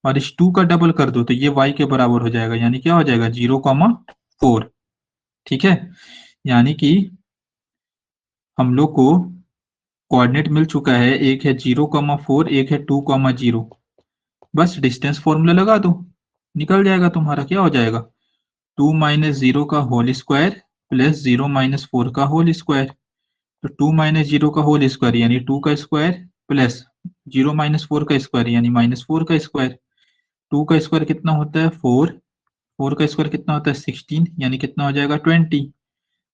और इस 2 का डबल कर दो तो ये y के बराबर हो जाएगा, यानी क्या हो जाएगा 0,4। ठीक है, यानी कि हम लोग को कोऑर्डिनेट मिल चुका है, एक है 0,4, एक है 2,0। बस डिस्टेंस फॉर्मूला लगा दो, निकल जाएगा तुम्हारा। क्या हो जाएगा 2 माइनस 0 का होल स्क्वायर प्लस 0 माइनस 4 का होल स्क्वायर। तो 2 माइनस 0 का होल स्क्वायर यानी 2 का स्क्वायर प्लस 0 माइनस 4 का स्क्वायर यानी माइनस 4 का स्क्वायर। 2 का स्क्वायर कितना होता है 4, 4 का स्क्वायर कितना होता है 16, यानी कितना हो जाएगा 20।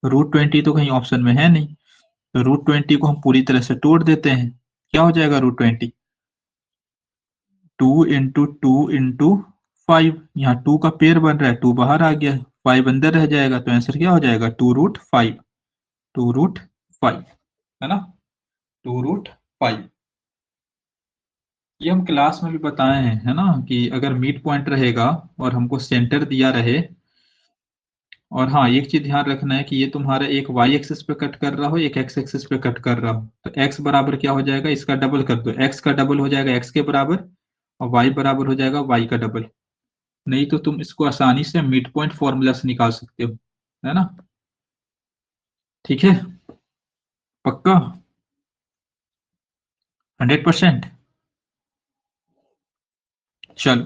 √20 तो कहीं ऑप्शन में है नहीं, तो √20 को हम पूरी तरह से तोड़ देते हैं। क्या हो जाएगा √20, 2 इंटू 2 इंटू 5। यहाँ 2 का पेयर बन रहा है, 2 बाहर आ गया, 5 अंदर रह जाएगा, तो आंसर क्या हो जाएगा 2√5। 2√5 है ना, 2√5। ये हम क्लास में भी बताए हैं, है ना, कि अगर मिड पॉइंट रहेगा और हमको सेंटर दिया रहे, और हाँ एक चीज ध्यान रखना है कि ये तुम्हारा एक वाई एक्सिस पे कट कर रहा हो, एक एक्स एक्सिस पे कट कर रहा हो, तो एक्स बराबर क्या हो जाएगा, इसका डबल कर दो, एक्स का डबल हो जाएगा एक्स के बराबर, और वाई बराबर हो जाएगा वाई का डबल। नहीं तो तुम इसको आसानी से मिड पॉइंट फॉर्मूला से निकाल सकते हो, है ना। ठीक है, पक्का 100%। चलो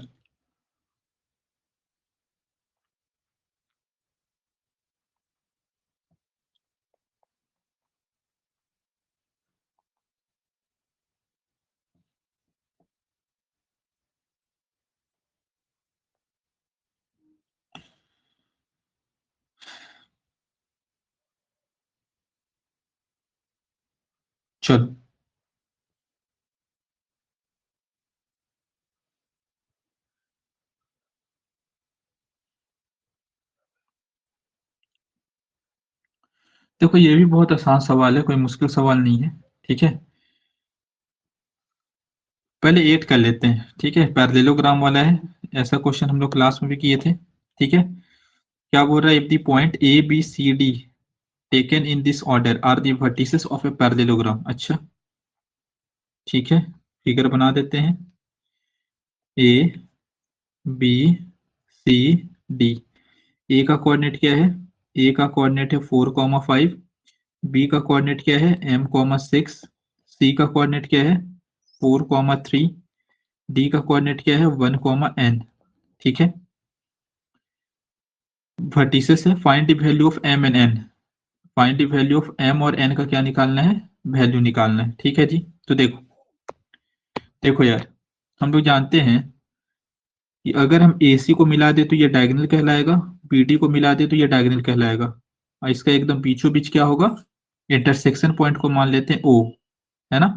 चलो, देखो ये भी बहुत आसान सवाल है, कोई मुश्किल सवाल नहीं है। ठीक है, पहले 8 कर लेते हैं। ठीक है, पैरेललोग्राम वाला है, ऐसा क्वेश्चन हम लोग क्लास में भी किए थे। ठीक है, क्या बोल रहा है, if the point A B C D taken in this order are the vertices of a parallelogram. अच्छा, ठीक है, फिगर बना देते हैं। ए बी सी डी, ए का कोऑर्डिनेट क्या है, ए का कोऑर्डिनेट है 4,5, बी का कोऑर्डिनेट क्या है m,6, सी का कोऑर्डिनेट क्या है 4,3, डी का कोऑर्डिनेट क्या है 1,n। ठीक है, वर्टिसेस है, find the value of m and n। Find the value of m और n का क्या निकालना है, वैल्यू निकालना है। ठीक है जी, तो देखो, देखो यार, हम लोग जानते हैं कि अगर हम AC को मिला दे तो ये डायगोनल कहलाएगा, BD को मिला दे तो ये डायगोनल कहलाएगा, और इसका एकदम बीचों बीच क्या होगा, इंटरसेक्शन पॉइंट को मान लेते हैं O, है ना।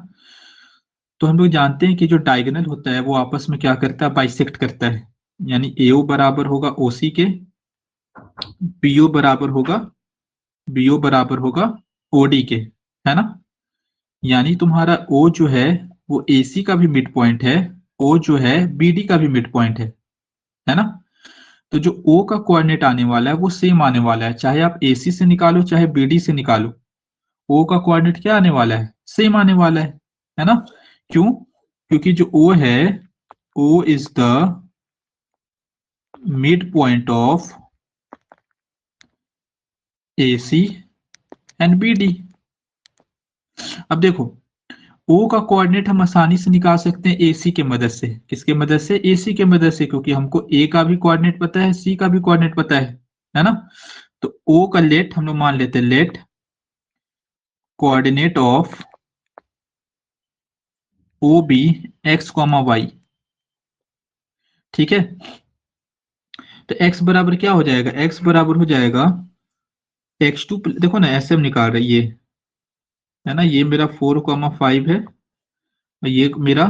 तो हम लोग जानते हैं कि जो डायगोनल होता है वो आपस में क्या करता है, बाइसेक्ट करता है, यानी AO बराबर होगा OC के, BO बराबर होगा OD के, है ना। यानी तुम्हारा O जो है वो AC का भी मिड पॉइंट है, O जो है BD का भी मिड पॉइंट है ना। तो जो O का कोऑर्डिनेट आने वाला है वो सेम आने वाला है, चाहे आप AC से निकालो चाहे BD से निकालो, O का कोऑर्डिनेट क्या आने वाला है, सेम आने वाला है ना। क्यों, क्योंकि जो O है, O is the mid point of AC and BD। अब देखो, O का कोऑर्डिनेट हम आसानी से निकाल सकते हैं AC के मदद से, किसके मदद से, AC के मदद से, क्योंकि हमको A का भी कोऑर्डिनेट पता है, C का भी कोऑर्डिनेट पता है ना। तो O का लेट हम लोग मान लेते हैं, late coordinate of OB x,y। ठीक है, तो x बराबर क्या हो जाएगा, x बराबर हो जाएगा x2, देखो ना ऐसे हम निकाल रहे ये, है ना, ये मेरा 4,5 है, और ये मेरा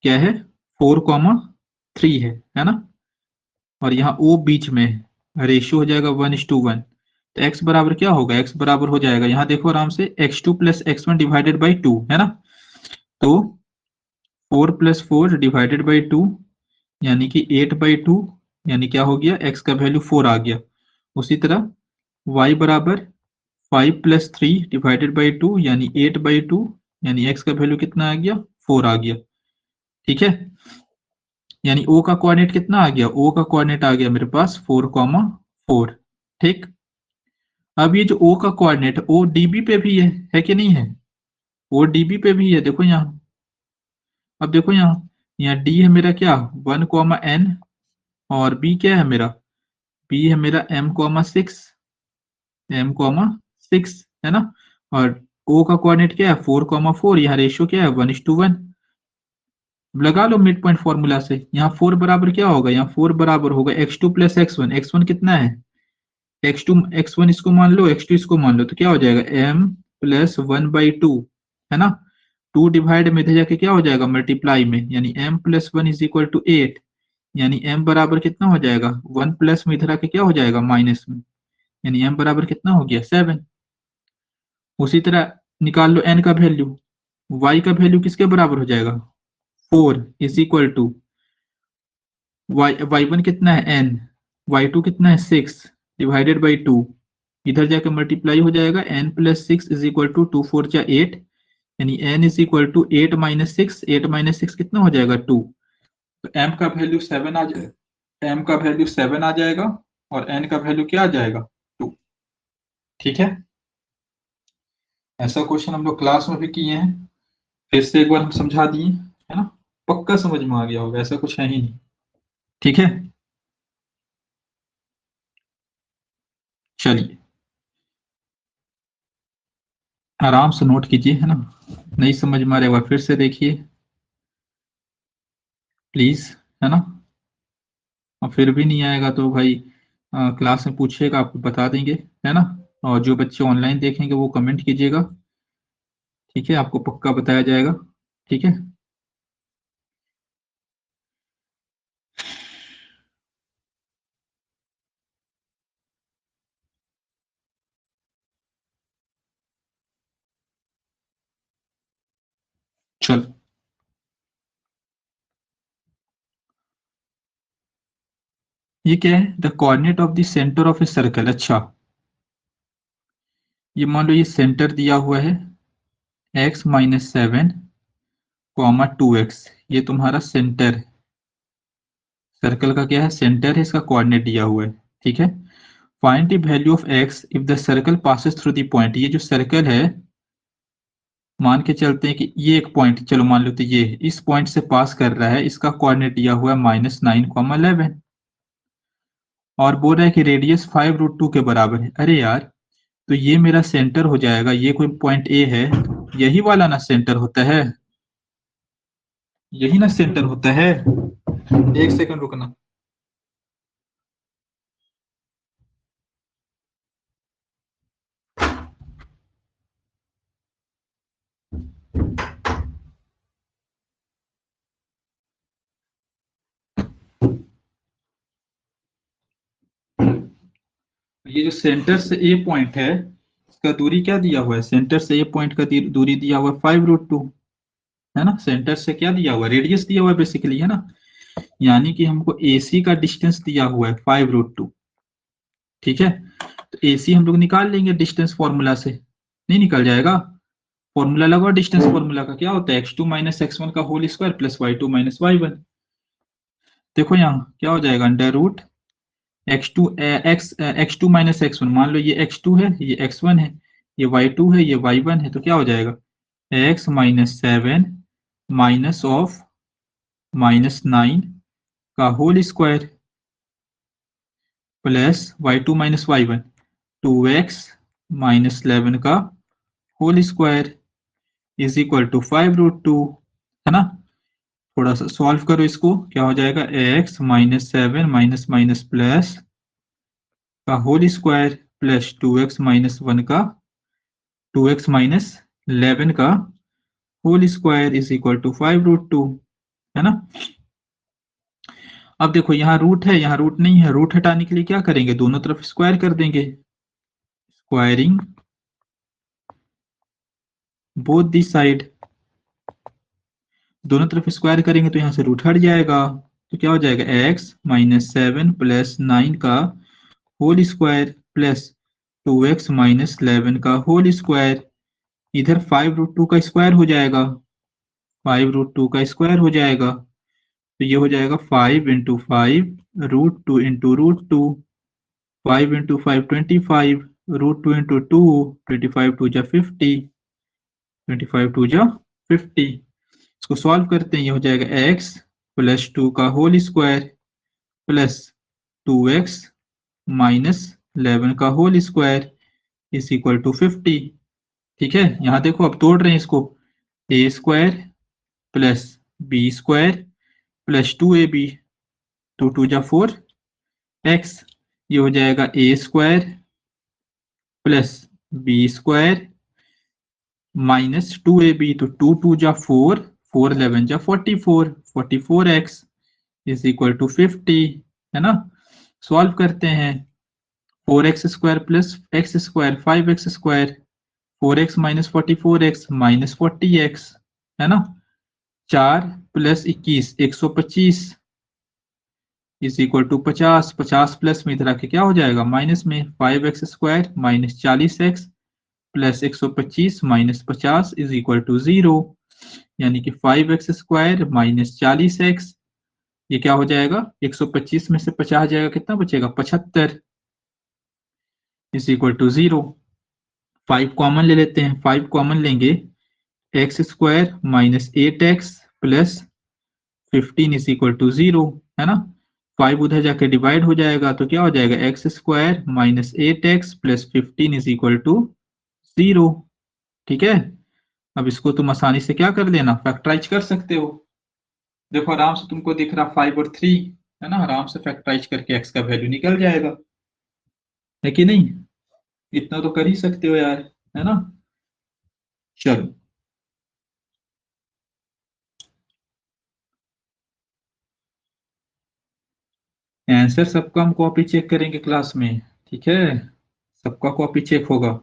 क्या है 4,3 है ना, और यहाँ O बीच में, रेशियो हो जाएगा 1:1। तो x बराबर क्या होगा, x बराबर हो जाएगा, यहाँ देखो आराम से, x2 plus x1 divided by 2, है ना। तो 4 प्लस 4 डिवाइडेड बाई 2 यानी कि 8/2, यानी क्या हो गया, x का वैल्यू 4 आ गया। उसी तरह y बराबर 5 प्लस 3 डिवाइडेड बाई 2 यानी 8/2, यानी x का वैल्यू कितना आ गया 4 आ गया। ठीक है, यानी ओ का कोऑर्डिनेट कितना आ गया, ओ का कोऑर्डिनेट आ गया मेरे पास 4,4। ठीक, अब ये जो ओ का कोऑर्डिनेट ओ डीबी पे भी है कि नहीं है, ओ डीबी पे भी है। देखो यहाँ, अब देखो यहाँ डी है मेरा क्या 1,n, और बी क्या है मेरा, बी है मेरा m,6, m,6 है ना, और ओ का कोऑर्डिनेट क्या है 4,4, यहाँ रेशियो क्या है 1:1। लगा लो मिड पॉइंट फॉर्मूला से, यहाँ 4 बराबर क्या होगा, यहाँ 4 बराबर होगा x2 प्लस x1। x1 कितना है, x2 x1 इसको मान लो, x2 इसको मान लो, तो क्या हो जाएगा m प्लस 1/2 है ना। 2 डिवाइड में इधर जाके क्या हो जाएगा मल्टीप्लाई में, यानी m plus 1 is equal to 8, यानी m बराबर कितना हो जाएगा 1 प्लस में इधर आके क्या हो जाएगा माइनस में, यानी m बराबर कितना हो गया 7। उसी तरह निकाल लो n का वैल्यू, y का वैल्यू किसके बराबर हो जाएगा 4 इज इक्वल टू y1 कितना है n, y2 कितना है 6 डिवाइडेड बाई 2, इधर जाके मल्टीप्लाई हो जाएगा n plus 6 is equal to 2 4 जा 8, यानी n is equal to 8 minus 6, 8 minus 6 कितना हो जाएगा 2, तो m का वैल्यू 7 आ जाएगा, m का वैल्यू 7 आ जाएगा और n का वैल्यू क्या आ जाएगा 2। ठीक है, ऐसा क्वेश्चन हम लोग क्लास में भी किए हैं, फिर से एक बार हम समझा दिए है ना, पक्का समझ में आ गया होगा, ऐसा कुछ है ही नहीं। ठीक है, चलिए आराम से नोट कीजिए है ना, नहीं समझ में आ रहा है फिर से देखिए प्लीज, है ना। और फिर भी नहीं आएगा तो भाई क्लास में पूछिएगा, आपको बता देंगे है ना। और जो बच्चे ऑनलाइन देखेंगे वो कमेंट कीजिएगा, ठीक है, आपको पक्का बताया जाएगा। ठीक है, चलो ये क्या है, the coordinate of the centre of a circle. अच्छा, ये मान लो ये सेंटर दिया हुआ है x-7, 2x, ये तुम्हारा सेंटर है, सर्कल का क्या है सेंटर है, इसका कोऑर्डिनेट दिया हुआ है। ठीक है, find the value of x if the circle passes through the point. ये जो सर्कल है मान के चलते हैं कि ये एक पॉइंट, चलो मान लो तो ये इस पॉइंट से पास कर रहा है, इसका कोऑर्डिनेट दिया हुआ है -9,11, और बोल रहा है कि रेडियस 5√2 के बराबर है। अरे यार, तो ये मेरा सेंटर हो जाएगा, ये कोई पॉइंट ए है, यही वाला ना सेंटर होता है, यही ना सेंटर होता है। एक सेकंड रुकना, ये जो सेंटर से ए पॉइंट है इसका दूरी क्या दिया हुआ है, सेंटर से ए पॉइंट का दूरी दिया हुआ है 5√2 है ना, सेंटर से क्या दिया हुआ है रेडियस दिया हुआ है बेसिकली, है ना, यानी कि हमको AC का डिस्टेंस दिया हुआ है 5√2। ठीक है, तो AC हम लोग निकाल लेंगे डिस्टेंस फॉर्मूला से, नहीं निकल जाएगा, फॉर्मूला लगाओ डिस्टेंस फॉर्मूला का, क्या होता है x2 माइनस x1 का whole square plus y2 minus y1। देखो यहाँ क्या हो जाएगा under root x2 minus x1, मान लो ये x2 है ये x1 है, ये y2 है ये y1 है, तो क्या हो जाएगा x-7 माइनस ऑफ -9 का whole square plus y2 minus y1 2x minus 11 का whole square is equal to 5√2, है ना। थोड़ा सा सॉल्व करो इसको, क्या हो जाएगा x-7 माइनस माइनस प्लस का whole square plus 2x minus 1 का 2x माइनस 11 का whole square is equal to 5√2, है ना। अब देखो यहाँ रूट है यहाँ रूट नहीं है, रूट हटाने के लिए क्या करेंगे दोनों तरफ स्क्वायर कर देंगे, स्क्वायरिंग बोथ दी साइड, दोनों तरफ स्क्वायर करेंगे तो यहाँ से रूट हट जाएगा, तो क्या हो जाएगा x-7 प्लस 9 का whole square plus 2x minus 11 का होल स्क्वायर, इधर 5√2 का स्क्वायर हो जाएगा, 5√2 का स्क्वायर हो जाएगा, तो ये हो जाएगा 5 × 5 √2 × √2, 5 × 5 25, √2 × 2 25 2 जा 50, 25 2 जा 50। इसको सॉल्व करते हैं, ये हो जाएगा x + 2 का होल स्क्वायर प्लस 2x - 11 का whole square is equal to 50। ठीक है, यहाँ देखो अब तोड़ रहे हैं इसको, a² + b² + 2ab, 2 2 जा 4x, ये हो जाएगा a² + b² - 2ab, तो 2 2 जा 4, 4 11 जा 44, 44x इज इक्वल टू 50, है ना। सॉल्व करते हैं, 4x² + x² 5x², 4x - 44x - 40x, है ना। 4 + 21 125 इज इक्वल टू 50, 50 प्लस में इधर आके क्या हो जाएगा माइनस में, 5x² - 40x + 125 - 50 is equal to 0, यानी कि 5x² - 40x, ये क्या हो जाएगा, 125 में से 50 जाएगा, कितना बचेगा 75 इज इक्वल टू 0। 5 कॉमन ले लेते हैं, 5 कॉमन लेंगे, x² - 8x + 15 is equal to 0, है ना। 5 उधर जाके डिवाइड हो जाएगा, तो क्या हो जाएगा, x² - 8x + 15 is equal to 0। ठीक है, अब इसको तुम आसानी से क्या कर लेना, फैक्टराइज कर सकते हो। देखो आराम से तुमको दिख रहा 5 और 3, है ना, आराम से फैक्टराइज करके x का वैल्यू निकल जाएगा, है कि नहीं। इतना तो कर ही सकते हो यार, है ना। चलो, आंसर सबका हम कॉपी चेक करेंगे क्लास में, ठीक है, सबका कॉपी चेक होगा।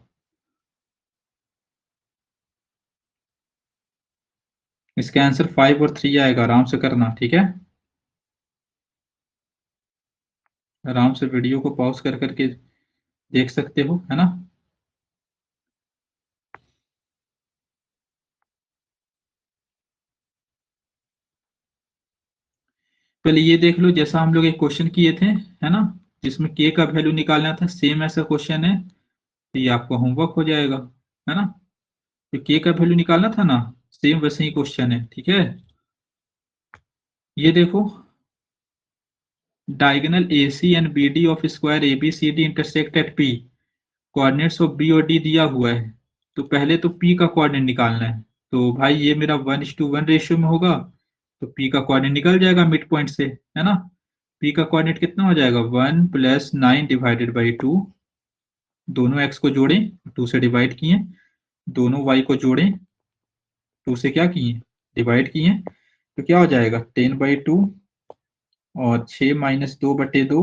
इसका आंसर 5 और 3 आएगा, आराम से करना, ठीक है। आराम से वीडियो को पॉज कर करके देख सकते हो, है ना। पहले ये देख लो, जैसा हम लोग एक क्वेश्चन किए थे, है ना, जिसमें के का वैल्यू निकालना था, सेम ऐसा क्वेश्चन है, तो ये आपका होमवर्क हो जाएगा, है ना। तो के का वैल्यू निकालना था ना, सेम वैसे ही क्वेश्चन है, ठीक है। ये देखो, diagonal AC and BD of square ABCD intersect at P, coordinates of B और D दिया हुआ है, तो पहले तो P का कोऑर्डिनेट निकालना है। तो भाई ये मेरा 1:1 रेशियो में होगा, तो P का कोऑर्डिनेट निकल जाएगा मिड पॉइंट से, है ना। P का कोऑर्डिनेट कितना हो जाएगा, 1 + 9 / 2, दोनों x को जोड़ें, 2 से डिवाइड किए, दोनों y को जोड़ें, 2 से क्या किए, डिवाइड किए, तो क्या हो जाएगा 10/2, और 6 - 2/2,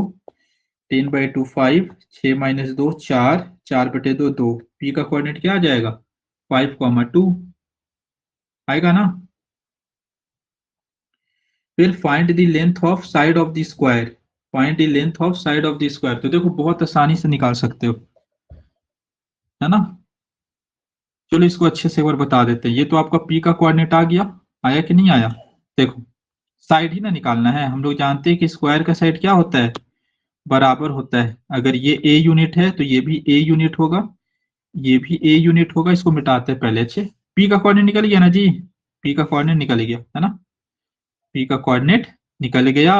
10/2 5, 6 - 2 4, 4/2 2, P का कोऑर्डिनेट क्या आ जाएगा 5, 2 आएगा ना। फिर find the length of side of the square, find the length of side of the square, तो देखो बहुत आसानी से निकाल सकते हो, है ना। चलो इसको अच्छे से एक बार बता देते हैं, ये तो आपका P का कोऑर्डिनेट आ गया, आया कि नहीं आया। देखो साइड ही ना निकालना है, हम लोग जानते हैं कि स्क्वायर का साइड क्या होता है, बराबर होता है। अगर ये A यूनिट है तो ये भी A यूनिट होगा, ये भी A यूनिट होगा। इसको मिटाते हैं पहले, अच्छे, P का कोऑर्डिनेट निकल गया ना जी, P का कोऑर्डिनेट निकल गया, है ना, P का कोऑर्डिनेट निकल गया।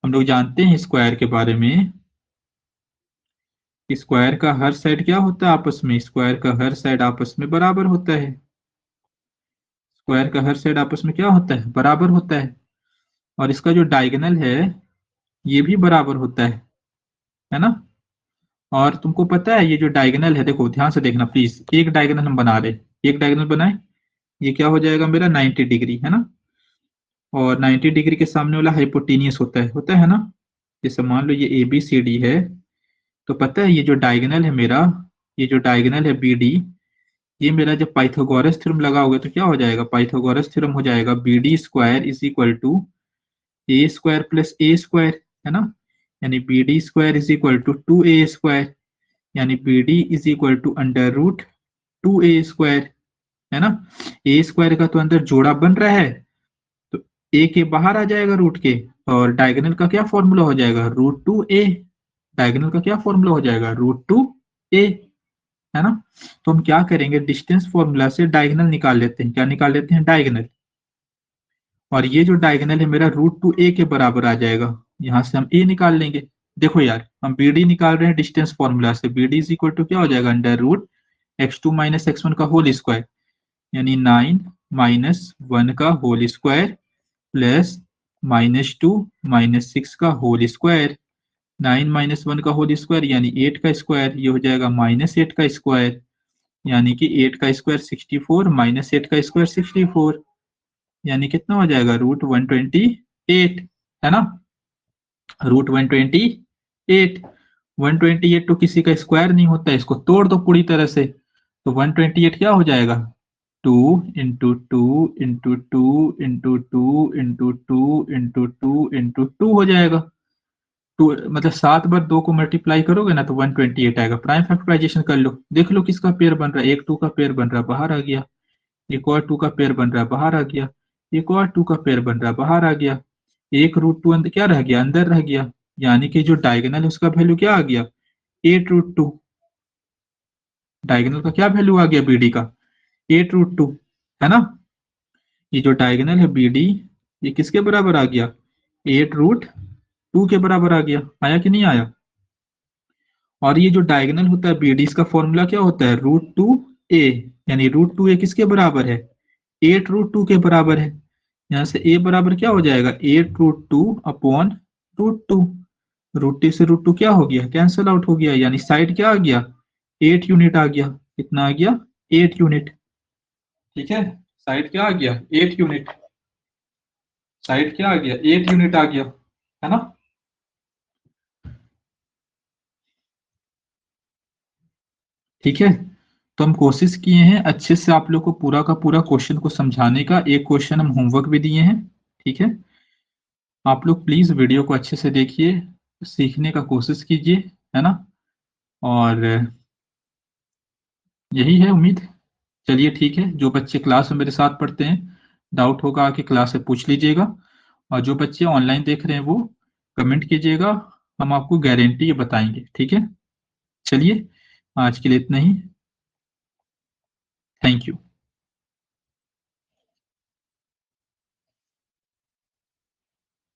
हम लोग जानते हैं स्क्वायर के बारे में, स्क्वायर का हर साइड क्या होता है आपस में, स्क्वायर का हर साइड आपस में बराबर होता है, स्क्वायर का हर साइड आपस में क्या होता है, बराबर होता है। और इसका जो डायगोनल है ये भी बराबर होता है ना। और तुमको पता है ये जो डायगोनल है, देखो ध्यान से देखना प्लीज, एक डायगोनल हम बना रहे, एक डायगोनल बनाए, ये क्या हो जाएगा मेरा 90 डिग्री, है ना। और 90 डिग्री के सामने वाला हाइपोटेनियस होता है ना। जैसे मान लो ये ABCD है, तो पता है ये जो डायगोनल है मेरा, ये जो डायगोनल है BD, ये मेरा जब पाइथागोरस थ्योरम लगाओगे तो क्या हो जाएगा, पाइथागोरस थ्योरम हो जाएगा BD² is equal to A² + A², है ना। यानी BD² is equal to 2A², यानी BD is equal to √2A², है ना। A² का तो अंदर जोड़ा बन रहा है, तो ए के बाहर आ जाएगा रूट के, और डायगोनल का क्या फॉर्मूला हो जाएगा, √2a। डायगोनल का क्या फॉर्मूला हो जाएगा, √2a, है ना। तो हम क्या करेंगे, डिस्टेंस फॉर्मूला से डायगोनल निकाल लेते हैं। क्या निकाल लेते हैं, डायगोनल। और ये जो डायगोनल है मेरा √2a के बराबर आ जाएगा, यहां से हम a निकाल लेंगे। देखो यार, हम bd निकाल रहे हैं डिस्टेंस फॉर्मूला से, bd इज इक्वल टू क्या हो जाएगा, √x2 - x1 का होल स्क्वायर, यानी 9 - 1 का होल स्क्वायर प्लस -2 - 6 का होल स्क्वायर। 9 - 1 का होल स्क्वायर यानी 8 का स्क्वायर, ये हो जाएगा -8 का स्क्वायर, यानी कि 8 का स्क्वायर 64 -8 का स्क्वायर 64, यानी कितना हो जाएगा, √128, है ना। √128, 128 तो किसी का स्क्वायर नहीं होता है, इसको तोड़ दो पूरी तरह से। तो 128 क्या हो जाएगा, 2 × 2 × 2 × 2 × 2 × 2 × 2 हो जाएगा। टू मतलब 7 बार 2 को मल्टीप्लाई करोगे ना तो 128 आएगा। प्राइम फैक्टराइजेशन कर लो, देख लो किसका पेयर बन रहा है, एक 2 का पेयर बन रहा है, बाहर आ गया। एक और 2 का पेयर बन रहा है, बाहर आ गया। एक और 2 का पेयर बन रहा है, बाहर आ गया। एक √2 अंदर क्या रह गया, अंदर रह गया, यानी कि जो डायगोनल है उसका वैल्यू क्या आ गया, 8√2। डायगोनल का क्या वैल्यू आ गया, बीडी का 8√2, है ना। ये जो डायगोनल है बीडी, ये किसके बराबर आ गया, 8√2 के बराबर आ गया। आया कि नहीं आया। और ये जो डायगोनल होता है बीडी, इसका फॉर्मूला क्या होता है, √2a, यानी √2a किसके बराबर है, 8√2 के बराबर है। यहाँ से a बराबर क्या हो जाएगा, 8√2 अपॉन √2। √2 से √2 क्या हो गया, कैंसल आउट हो गया, यानी साइड क्या आ गया, 8 यूनिट आ गया। कितना आ गया, 8 यूनिट। ठीक है, साइड क्या आ गया, 8 यूनिट। साइड क्या आ गया, 8 यूनिट आ गया, है ना। ठीक है, तो हम कोशिश किए हैं अच्छे से आप लोग को पूरा का पूरा क्वेश्चन को समझाने का। एक क्वेश्चन हम होमवर्क भी दिए हैं। ठीक है, आप लोग प्लीज वीडियो को अच्छे से देखिए, सीखने का कोशिश कीजिए, है ना। और यही है उम्मीद। चलिए ठीक है, जो बच्चे क्लास में मेरे साथ पढ़ते हैं, डाउट होगा आके क्लास से पूछ लीजिएगा। और जो बच्चे ऑनलाइन देख रहे हैं वो कमेंट कीजिएगा, हम आपको गारंटी बताएंगे। ठीक है, चलिए आज के लिए इतना ही। Thank you.